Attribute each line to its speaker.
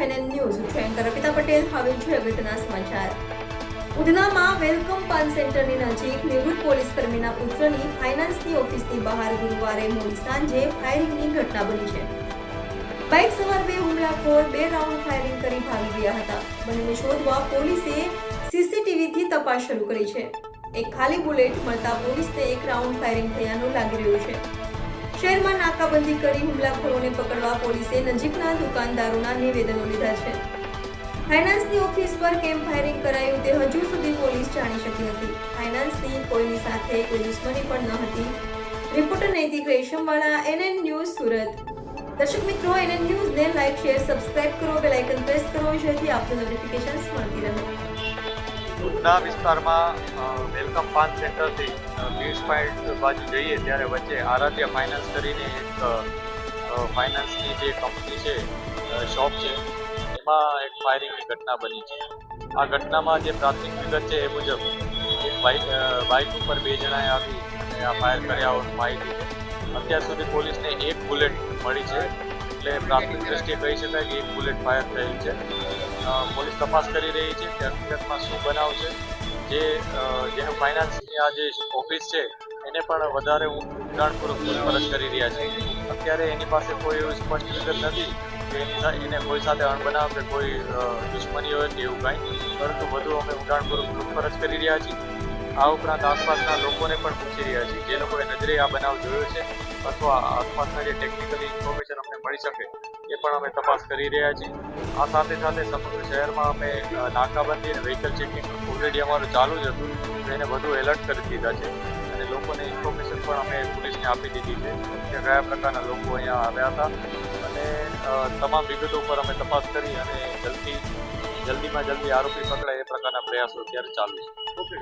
Speaker 1: છે NN news છું anchor Arpita Patel. હવે જોઈએ અગત્યના સમાચાર. ઉધનામાં વેલકમ પાન સેન્ટરની નજીક નિવૃત્ત પોલીસ કર્મીના પુત્રની ફાઇનાન્સની ઓફિસની બહાર ગુરુવારે મોડી સાંજે ફાયરિંગની ઘટના બની છે. બાઇક સવાર બે હુમલાખોર 2 રાઉન્ડ ફાયરિંગ કરી ભાગી ગયા હતા. બંનેને શોધવા પોલીસે સીસીટીવીથી તપાસ શરૂ કરી છે. એક ખાલી બુલેટ મળતા પોલીસને 1 રાઉન્ડ ફાયરિંગ થયાનું લાગી રહ્યું છે. શહેરમાં નાકાબંધી કરી હુમલાખોરોને પકડવા પોલીસે નજીકના દુકાનદારોના નિવેદનો લીધા છે. ફાઇનાન્સની ઓફિસ પર કેમ ફાયરિંગ કરાયું તે હજુ સુધી પોલીસ જાણી શકી નથી. ફાઇનાન્સની કોઈની સાથે કોઈ દુશ્મની પણ ન હતી. રિપોર્ટર નૈતિક રેશમવાળા, NN ન્યૂઝ, સુરત. દર્શક મિત્રો, NN ન્યૂઝને લાઈક, શેર, સબસ્ક્રાઇબ કરો, બેલ આઇકન પ્રેસ કરો જેથી આપને નોટિફિકેશન્સ મળતી રહે.
Speaker 2: ઉધના વિસ્તારમાં વેલકમ પાન સેન્ટરથી બ્યુસ પોઈન્ટ બાજુ જઈએ ત્યારે વચ્ચે આરાધ્ય ફાઇનાન્સ કરીને એક ફાઇનાન્સની જે કંપની છે, શોપ છે, એમાં એક ફાયરિંગની ઘટના બની છે. આ ઘટનામાં જે પ્રાથમિક વિગત છે એ મુજબ એક બાઇક ઉપર 2 જણાએ આવી અને આ ફાયર કર્યા હોવાની માહિતી છે. અત્યાર સુધી પોલીસને 1 બુલેટ મળી છે, એટલે પ્રાથમિક દ્રષ્ટિએ કહી શકાય કે 1 બુલેટ ફાયર થયેલ છે. પોલીસ તપાસ કરી રહી છે કે હકીકતમાં શું બનાવ છે. જેનું ફાઇનાન્સની આ જે ઓફિસ છે એને પણ વધારે ઊંડાણપૂર્વક પૂછપરછ કરી રહ્યા છે. અત્યારે એની પાસે કોઈ એવું સ્પષ્ટ વિગત નથી કે એને કોઈ સાથે અણબનાવ કે કોઈ દુશ્મની હોય કે એવું કાંઈ, પરંતુ વધુ અમે ઊંડાણપૂર્વક પૂછપરછ કરી રહ્યા છીએ. આ ઉપરાંત આસપાસના લોકોને પણ પૂછી રહ્યા છીએ, જે લોકોએ નજરે આ બનાવ જોયો છે અથવા આસપાસના જે ટેકનિકલી ઇન્ફોર્મેશન અમને મળી શકે એ પણ અમે તપાસ કરી રહ્યા છીએ. આ સાથે સાથે સમગ્ર શહેરમાં અમે નાકાબંધી અને વ્હીકલ ચેકિંગ ઓલરેડી અમારું ચાલુ જ હતું, તો એને વધુ એલર્ટ કરી દીધા છે અને લોકોને ઇન્ફોર્મેશન પણ અમે પોલીસને આપી દીધી છે કે કયા પ્રકારના લોકો અહીંયા આવ્યા હતા અને તમામ વિગતો પર અમે તપાસ કરી અને જલ્દીમાં જલ્દી આરોપી પકડાય એ પ્રકારના પ્રયાસો અત્યારે ચાલુ છે. ઓકે.